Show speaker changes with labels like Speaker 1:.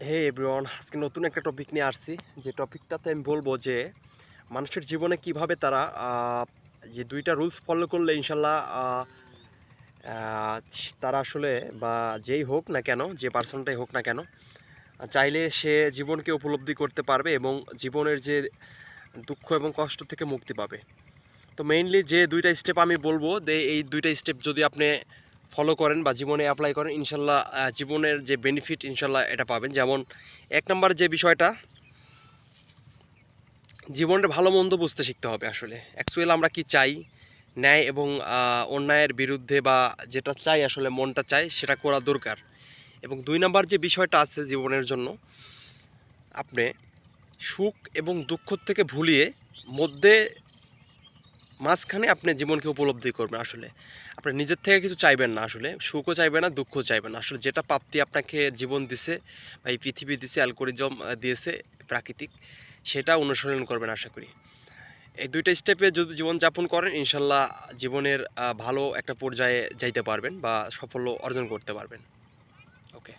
Speaker 1: হে everyone, আজকে নতুন একটা টপিক নিয়ে আসছি। যে টপিকটাতে আমি বলবো যে মানুষের জীবনে কিভাবে তারা যে ২টা রুলস ফলো করলে ইনশাল্লাহ তারা আসলে বা যেই হোক না কেন, যে পার্সনটাই হোক না কেন, চাইলে সে জীবনকে উপলব্ধি করতে পারবে এবং জীবনের যে দুঃখ এবং কষ্ট থেকে মুক্তি পাবে। তো মেইনলি যে ২টা স্টেপ আমি বলবো, এই ২টা স্টেপ যদি আপনি ফলো করেন বা জীবনে অ্যাপ্লাই করেন, ইনশাল্লাহ জীবনের যে বেনিফিট ইনশাল্লাহ এটা পাবেন। যেমন ১ নাম্বার যে বিষয়টা, জীবনের ভালো মন্দ বুঝতে শিখতে হবে আসলে। অ্যাকচুয়ালি আমরা কি চাই, ন্যায় এবং অন্যায়ের বিরুদ্ধে বা যেটা চাই আসলে মনটা চায় সেটা করা দরকার। এবং ২ নাম্বার যে বিষয়টা আছে জীবনের জন্য, আপনি সুখ এবং দুঃখ থেকে ভুলিয়ে মধ্যে মাঝখানে আপনি জীবনকে উপলব্ধি করবেন আসলে। আপনি নিজের থেকে কিছু চাইবেন না আসলে। সুখও চাইবেন না, দুঃখও চাইবেন না। আসলে যেটা প্রাপ্তি আপনাকে জীবন দিছে বা এই পৃথিবী দিছে, অ্যালগরিদম দিয়েছে প্রাকৃতিক, সেটা অনুসরণ করবেন আশা করি। এই ২ টা স্টেপে যদি জীবনযাপন করেন, ইনশাল্লাহ জীবনের ভালো একটা পর্যায়ে যাইতে পারবেন বা সাফল্য অর্জন করতে পারবেন। ওকে।